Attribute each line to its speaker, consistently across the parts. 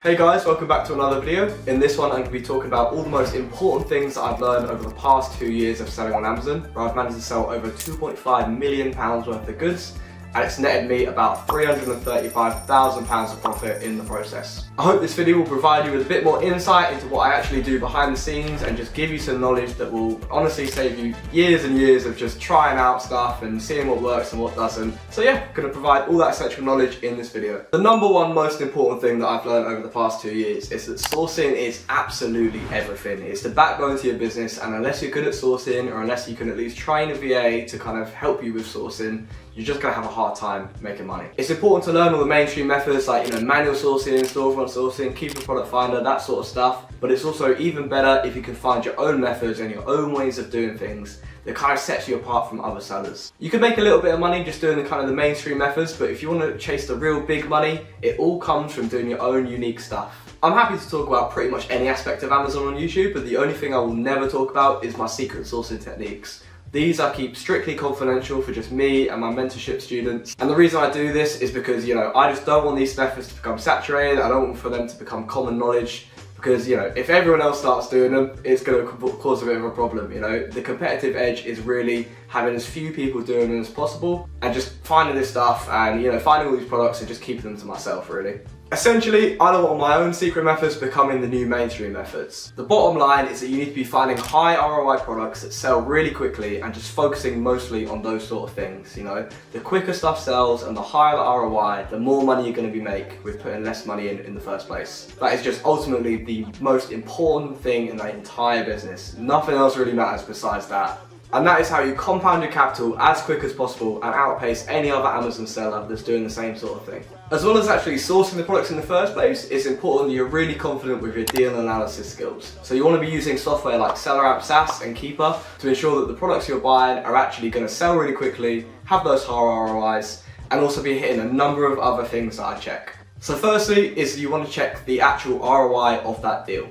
Speaker 1: Hey guys, welcome back to another video. In this one I'm going to be talking about all the most important things that I've learned over the past 2 years of selling on Amazon, where I've managed to sell over £2.5 million worth of goods, and it's netted me about £335,000 of profit in the process. I hope this video will provide you with a bit more insight into what I actually do behind the scenes and just give you some knowledge that will honestly save you years and years of just trying out stuff and seeing what works and what doesn't. So yeah, I'm going to provide all that essential knowledge in this video. The number one most important thing that I've learned over the past 2 years is that sourcing is absolutely everything. It's the backbone to your business, and unless you're good at sourcing, or unless you can at least train a VA to kind of help you with sourcing, you're just going to have a hard time making money. It's important to learn all the mainstream methods like, manual sourcing, storefront sourcing, keeper product finder, that sort of stuff. But it's also even better if you can find your own methods and your own ways of doing things that kind of sets you apart from other sellers. You can make a little bit of money just doing the mainstream methods, but if you want to chase the real big money, it all comes from doing your own unique stuff. I'm happy to talk about pretty much any aspect of Amazon on YouTube, but the only thing I will never talk about is my secret sourcing techniques. These I keep strictly confidential for just me and my mentorship students. And the reason I do this is because, I just don't want these methods to become saturated. I don't want for them to become common knowledge because, if everyone else starts doing them, it's going to cause a bit of a problem, The competitive edge is really having as few people doing them as possible and just finding this stuff and, finding all these products and just keeping them to myself, really. Essentially, I don't want my own secret methods becoming the new mainstream methods. The bottom line is that you need to be finding high ROI products that sell really quickly and just focusing mostly on those sort of things, The quicker stuff sells and the higher the ROI, the more money you're going to make with putting less money in the first place. That is just ultimately the most important thing in the entire business. Nothing else really matters besides that. And that is how you compound your capital as quick as possible and outpace any other Amazon seller that's doing the same sort of thing. As well as actually sourcing the products in the first place, it's important that you're really confident with your deal analysis skills. So you want to be using software like Seller App SaaS and Keeper to ensure that the products you're buying are actually going to sell really quickly, have those high ROIs, and also be hitting a number of other things that I check. So firstly is you want to check the actual ROI of that deal.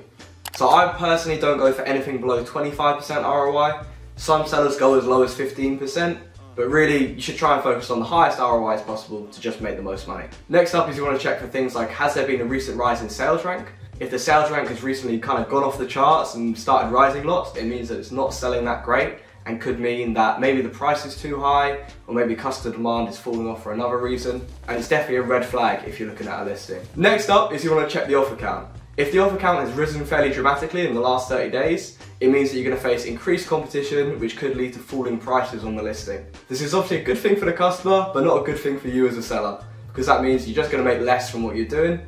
Speaker 1: So I personally don't go for anything below 25% ROI. Some sellers go as low as 15%, but really you should try and focus on the highest ROIs possible to just make the most money. Next up is you want to check for things like, has there been a recent rise in sales rank? If the sales rank has recently kind of gone off the charts and started rising lots, it means that it's not selling that great and could mean that maybe the price is too high or maybe customer demand is falling off for another reason, and it's definitely a red flag if you're looking at a listing. Next up is you want to check the offer count. If the offer count has risen fairly dramatically in the last 30 days, it means that you're going to face increased competition, which could lead to falling prices on the listing. This is obviously a good thing for the customer, but not a good thing for you as a seller, because that means you're just going to make less from what you're doing,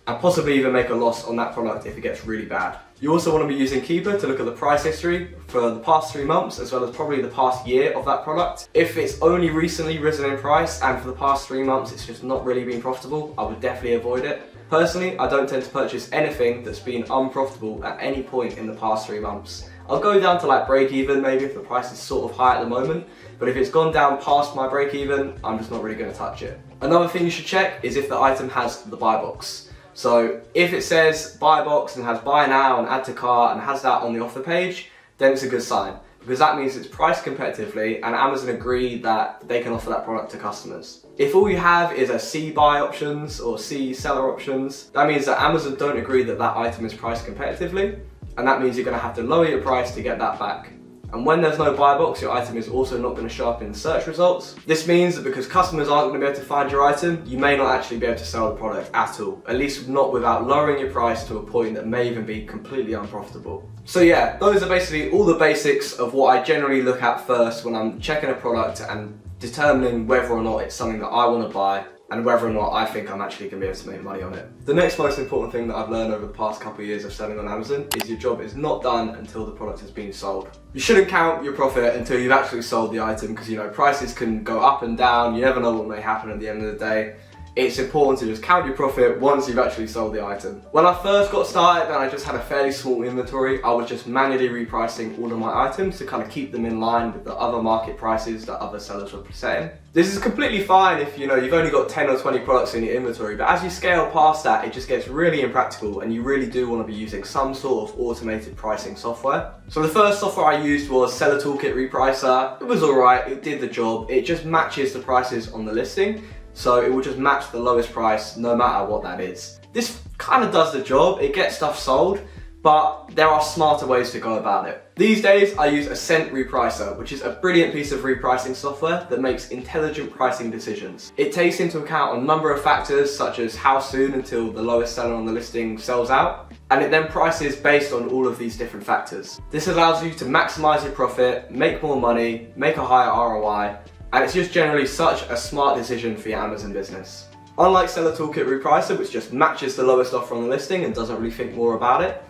Speaker 1: and possibly even make a loss on that product if it gets really bad. You also want to be using Keeper to look at the price history for the past 3 months, as well as probably the past year of that product. If it's only recently risen in price, and for the past 3 months it's just not really been profitable, I would definitely avoid it. Personally, I don't tend to purchase anything that's been unprofitable at any point in the past 3 months. I'll go down to like break even maybe if the price is sort of high at the moment, but if it's gone down past my break even, I'm just not really going to touch it. Another thing you should check is if the item has the buy box. So if it says buy box and has buy now and add to cart and has that on the offer page, then it's a good sign, because that means it's priced competitively and Amazon agree that they can offer that product to customers. If all you have is a C buy options or C seller options, that means that Amazon don't agree that that item is priced competitively, and that means you're going to have to lower your price to get that back. And when there's no buy box, your item is also not going to show up in search results. This means that because customers aren't going to be able to find your item, you may not actually be able to sell the product at all, at least not without lowering your price to a point that may even be completely unprofitable. So yeah, those are basically all the basics of what I generally look at first when I'm checking a product and determining whether or not it's something that I want to buy and whether or not I think I'm actually going to be able to make money on it. The next most important thing that I've learned over the past couple of years of selling on Amazon is your job is not done until the product has been sold. You shouldn't count your profit until you've actually sold the item, because prices can go up and down, you never know what may happen at the end of the day. It's important to just count your profit once you've actually sold the item. When I first got started and I just had a fairly small inventory, I was just manually repricing all of my items to kind of keep them in line with the other market prices that other sellers were setting. This is completely fine if you've only got 10 or 20 products in your inventory, but as you scale past that, it just gets really impractical and you really do want to be using some sort of automated pricing software. So the first software I used was Seller Toolkit Repricer. It was alright, it did the job, it just matches the prices on the listing. So it will just match the lowest price no matter what that is. This kind of does the job, it gets stuff sold, but there are smarter ways to go about it. These days I use Ascent Repricer, which is a brilliant piece of repricing software that makes intelligent pricing decisions. It takes into account a number of factors such as how soon until the lowest seller on the listing sells out, and it then prices based on all of these different factors. This allows you to maximize your profit, make more money, make a higher ROI, and it's just generally such a smart decision for your Amazon business. Unlike Seller Toolkit Repricer, which just matches the lowest offer on the listing and doesn't really think more about it,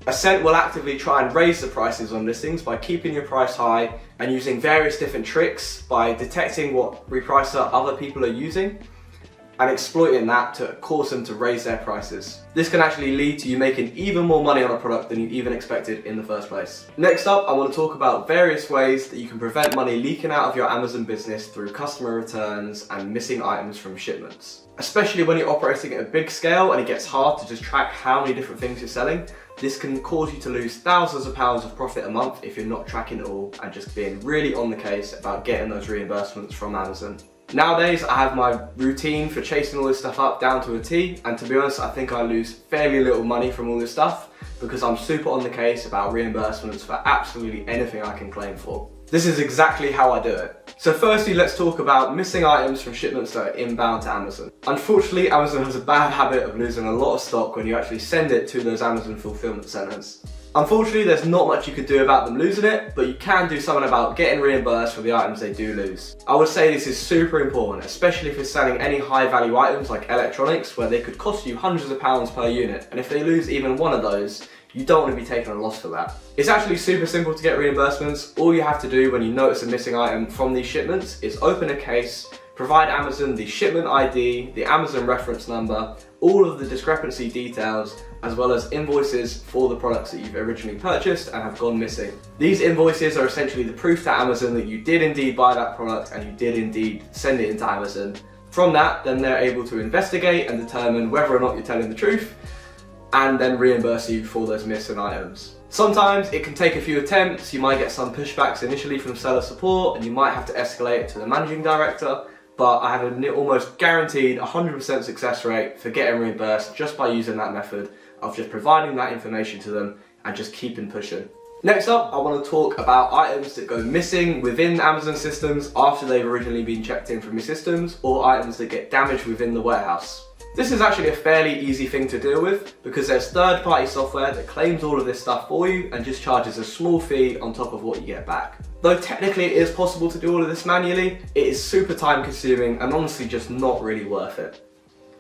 Speaker 1: Ascent will actively try and raise the prices on listings by keeping your price high and using various different tricks by detecting what repricer other people are using and exploiting that to cause them to raise their prices. This can actually lead to you making even more money on a product than you even expected in the first place. Next up, I want to talk about various ways that you can prevent money leaking out of your Amazon business through customer returns and missing items from shipments. Especially when you're operating at a big scale and it gets hard to just track how many different things you're selling, this can cause you to lose thousands of pounds of profit a month if you're not tracking it all and just being really on the case about getting those reimbursements from Amazon. Nowadays, I have my routine for chasing all this stuff up down to a T, and to be honest, I think I lose fairly little money from all this stuff because I'm super on the case about reimbursements for absolutely anything I can claim for. This is exactly how I do it. So firstly, let's talk about missing items from shipments that are inbound to Amazon. Unfortunately, Amazon has a bad habit of losing a lot of stock when you actually send it to those Amazon fulfillment centers. Unfortunately, there's not much you can do about them losing it, but you can do something about getting reimbursed for the items they do lose. I would say this is super important, especially if you're selling any high value items like electronics, where they could cost you hundreds of pounds per unit, and if they lose even one of those, you don't want to be taking a loss for that. It's actually super simple to get reimbursements. All you have to do when you notice a missing item from these shipments is open a case, provide Amazon the shipment ID, the Amazon reference number, all of the discrepancy details, as well as invoices for the products that you've originally purchased and have gone missing. These invoices are essentially the proof to Amazon that you did indeed buy that product and you did indeed send it into Amazon. From that, then they're able to investigate and determine whether or not you're telling the truth, and then reimburse you for those missing items. Sometimes it can take a few attempts, you might get some pushbacks initially from seller support and you might have to escalate it to the managing director, but I have an almost guaranteed 100% success rate for getting reimbursed just by using that method of just providing that information to them and just keeping pushing. Next up, I want to talk about items that go missing within Amazon systems after they've originally been checked in from your systems, or items that get damaged within the warehouse. This is actually a fairly easy thing to deal with because there's third-party software that claims all of this stuff for you and just charges a small fee on top of what you get back. Though technically it is possible to do all of this manually, it is super time consuming and honestly just not really worth it.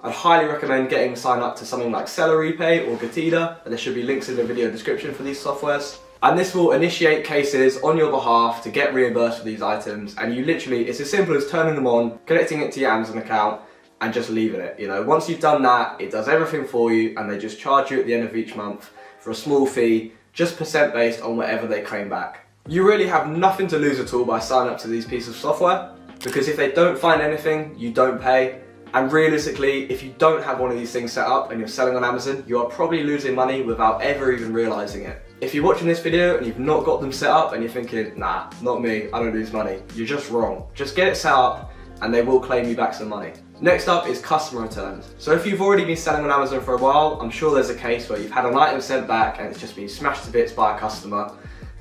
Speaker 1: I'd highly recommend getting signed up to something like Seller Repay or Gatida, and there should be links in the video description for these softwares. And this will initiate cases on your behalf to get reimbursed for these items, and you literally, it's as simple as turning them on, connecting it to your Amazon account, and just leaving it. You know, once you've done that, it does everything for you and they just charge you at the end of each month for a small fee, just percent based on whatever they claim back. You really have nothing to lose at all by signing up to these pieces of software, because if they don't find anything, you don't pay. And realistically, if you don't have one of these things set up and you're selling on Amazon, you are probably losing money without ever even realizing it. If you're watching this video and you've not got them set up and you're thinking, nah, not me, I don't lose money, you're just wrong. Just get it set up and they will claim you back some money. Next up is customer returns. So if you've already been selling on Amazon for a while, I'm sure there's a case where you've had an item sent back and it's just been smashed to bits by a customer.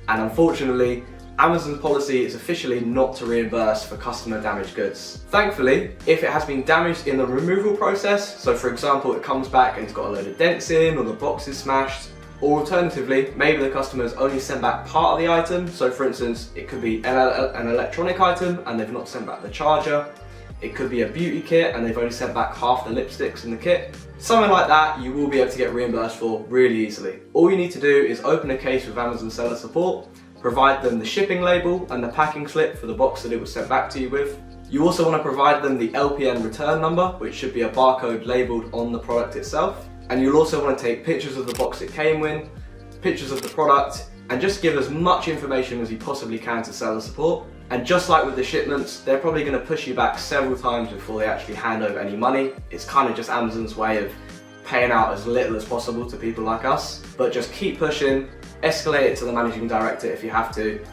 Speaker 1: And unfortunately, Amazon's policy is officially not to reimburse for customer damaged goods. Thankfully, if it has been damaged in the removal process, so for example it comes back and it's got a load of dents in or the box is smashed, or alternatively, maybe the customer's only sent back part of the item, so for instance it could be an electronic item and they've not sent back the charger. It could be a beauty kit and they've only sent back half the lipsticks in the kit. Something like that you will be able to get reimbursed for really easily. All you need to do is open a case with Amazon seller support, provide them the shipping label and the packing slip for the box that it was sent back to you with. You also want to provide them the LPN return number, which should be a barcode labelled on the product itself. And you'll also want to take pictures of the box it came in, pictures of the product, and just give as much information as you possibly can to seller support. And just like with the shipments, they're probably going to push you back several times before they actually hand over any money. It's kind of just Amazon's way of paying out as little as possible to people like us. But just keep pushing, escalate it to the managing director if you have to,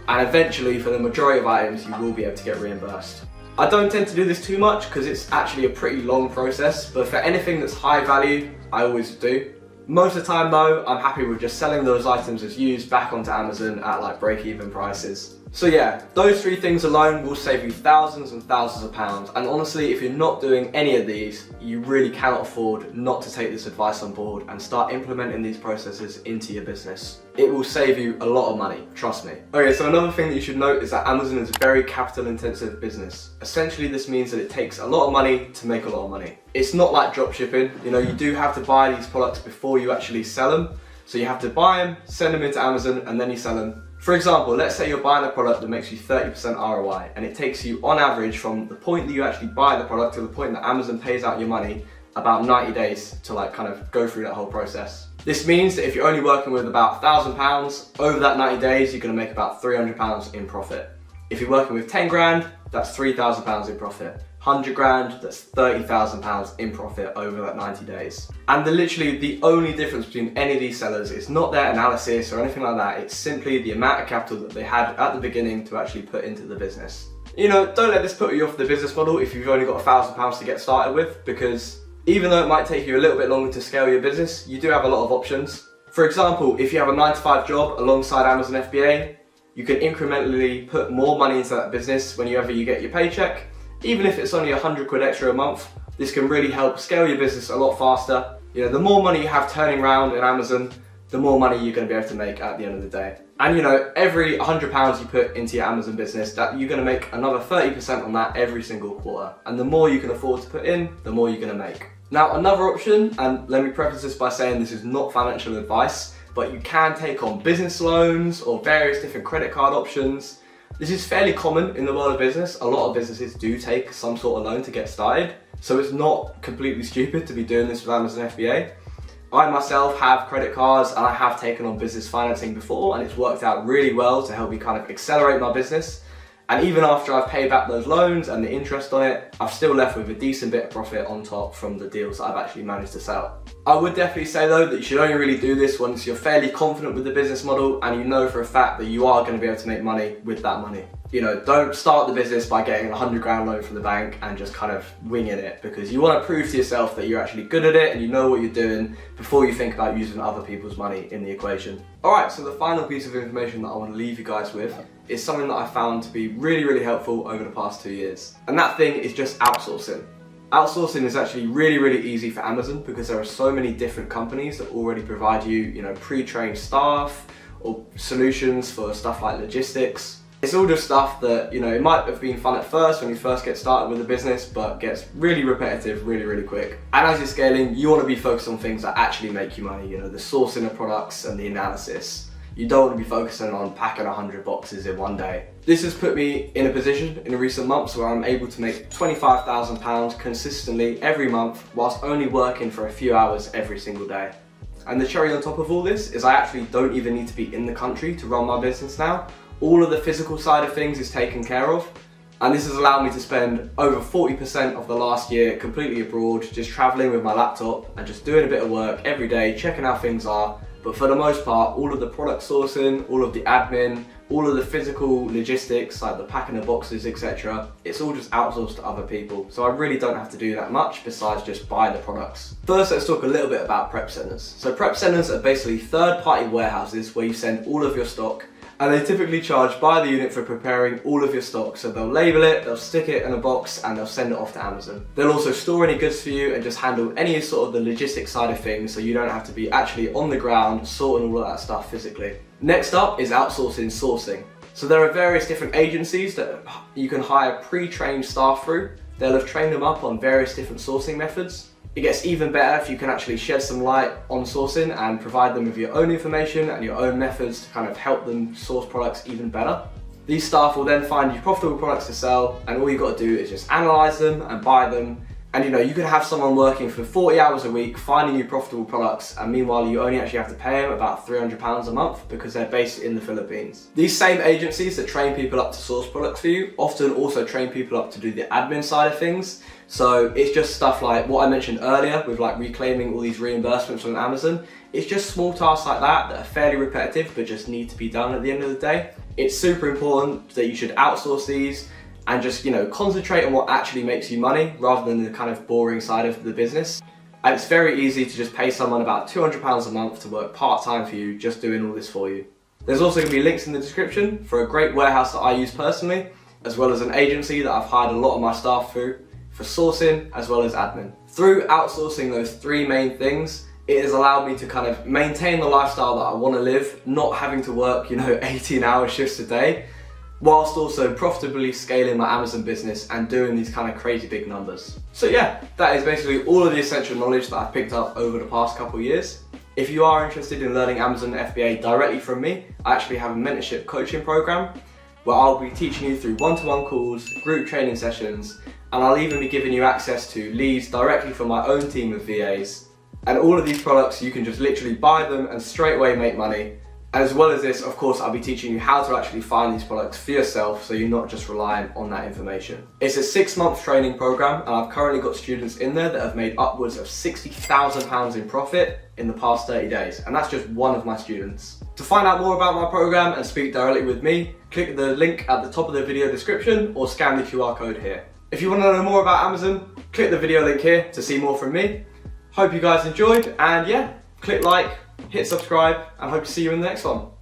Speaker 1: and eventually for the majority of items you will be able to get reimbursed. I don't tend to do this too much because it's actually a pretty long process, but for anything that's high value, I always do. Most of the time though, I'm happy with just selling those items as used back onto Amazon at like break-even prices. So yeah, those 3 things alone will save you thousands and thousands of pounds. And honestly, if you're not doing any of these, you really cannot afford not to take this advice on board and start implementing these processes into your business. It will save you a lot of money, trust me. Okay, so another thing that you should note is that Amazon is a very capital intensive business. Essentially, this means that it takes a lot of money to make a lot of money. It's not like drop shipping, you know, you do have to buy these products before you actually sell them. So you have to buy them, send them into Amazon, and then you sell them. For example, let's say you're buying a product that makes you 30% ROI, and it takes you on average from the point that you actually buy the product to the point that Amazon pays out your money about 90 days to like kind of go through that whole process. This means that if you're only working with about £1,000, over that 90 days, you're gonna make about £300 in profit. If you're working with 10 grand, that's £3,000 in profit. 100 grand, that's £30,000 in profit over that 90 days. And literally the only difference between any of these sellers is not their analysis or anything like that, it's simply the amount of capital that they had at the beginning to actually put into the business. You know, don't let this put you off the business model if you've only got £1,000 to get started with, because even though it might take you a little bit longer to scale your business, you do have a lot of options. For example, if you have a 9-to-5 job alongside Amazon FBA, you can incrementally put more money into that business whenever you get your paycheck. Even if it's only 100 quid extra a month, this can really help scale your business a lot faster. You know, the more money you have turning around in Amazon, the more money you're going to be able to make at the end of the day. And you know, every £100 you put into your Amazon business, that you're going to make another 30% on that every single quarter. And the more you can afford to put in, the more you're going to make. Now, another option, and let me preface this by saying this is not financial advice, but you can take on business loans or various different credit card options. This is fairly common in the world of business. A lot of businesses do take some sort of loan to get started, so it's not completely stupid to be doing this with Amazon FBA. I myself have credit cards and I have taken on business financing before, and it's worked out really well to help me kind of accelerate my business. And even after I've paid back those loans and the interest on it, I've still left with a decent bit of profit on top from the deals that I've actually managed to sell. I would definitely say though that you should only really do this once you're fairly confident with the business model and you know for a fact that you are going to be able to make money with that money. You know, don't start the business by getting a 100 grand loan from the bank and just kind of winging it, because you want to prove to yourself that you're actually good at it and you know what you're doing before you think about using other people's money in the equation. Alright, so the final piece of information that I want to leave you guys with is something that I found to be really, really helpful over the past 2 years. And that thing is just outsourcing. Outsourcing is actually really, really easy for Amazon because there are so many different companies that already provide you, pre-trained staff or solutions for stuff like logistics. It's all just stuff that, it might have been fun at first when you first get started with a business, but gets really repetitive really, really quick. And as you're scaling, you want to be focused on things that actually make you money, the sourcing of products and the analysis. You don't want to be focusing on packing 100 boxes in one day. This has put me in a position in recent months where I'm able to make £25,000 consistently every month whilst only working for a few hours every single day. And the cherry on top of all this is I actually don't even need to be in the country to run my business now. All of the physical side of things is taken care of. And this has allowed me to spend over 40% of the last year completely abroad, just traveling with my laptop and just doing a bit of work every day, checking how things are. But for the most part, all of the product sourcing, all of the admin, all of the physical logistics, like the packing of boxes, etc., it's all just outsourced to other people. So I really don't have to do that much besides just buy the products. First, let's talk a little bit about prep centers. So prep centers are basically third-party warehouses where you send all of your stock, and they typically charge by the unit for preparing all of your stock. So they'll label it, they'll stick it in a box, and they'll send it off to Amazon. They'll also store any goods for you and just handle any sort of the logistics side of things, so you don't have to be actually on the ground sorting all of that stuff physically. Next up is outsourcing sourcing. So there are various different agencies that you can hire pre-trained staff through. They'll have trained them up on various different sourcing methods. It gets even better if you can actually shed some light on sourcing and provide them with your own information and your own methods to kind of help them source products even better. These staff will then find you profitable products to sell, and all you've got to do is just analyze them and buy them. And you could have someone working for 40 hours a week finding you profitable products, and meanwhile you only actually have to pay them about £300 a month because they're based in the Philippines. These same agencies that train people up to source products for you often also train people up to do the admin side of things. So it's just stuff like what I mentioned earlier with like reclaiming all these reimbursements from Amazon. It's just small tasks like that are fairly repetitive but just need to be done at the end of the day. It's super important that you should outsource these. and just, concentrate on what actually makes you money rather than the kind of boring side of the business. And it's very easy to just pay someone about £200 a month to work part-time for you, just doing all this for you. There's also going to be links in the description for a great warehouse that I use personally, as well as an agency that I've hired a lot of my staff through for sourcing as well as admin. Through outsourcing those three main things, it has allowed me to kind of maintain the lifestyle that I want to live, not having to work, 18-hour shifts a day, whilst also profitably scaling my Amazon business and doing these kind of crazy big numbers. So yeah, that is basically all of the essential knowledge that I've picked up over the past couple of years. If you are interested in learning Amazon FBA directly from me, I actually have a mentorship coaching program where I'll be teaching you through one-to-one calls, group training sessions, and I'll even be giving you access to leads directly from my own team of VAs. And all of these products, you can just literally buy them and straight away make money. As well as this, of course, I'll be teaching you how to actually find these products for yourself so you're not just relying on that information. It's a 6-month training program, and I've currently got students in there that have made upwards of £60,000 in profit in the past 30 days, and that's just one of my students. To find out more about my program and speak directly with me, click the link at the top of the video description or scan the QR code here. If you want to know more about Amazon, click the video link here to see more from me. Hope you guys enjoyed, and yeah, click like, hit subscribe, and hope to see you in the next one.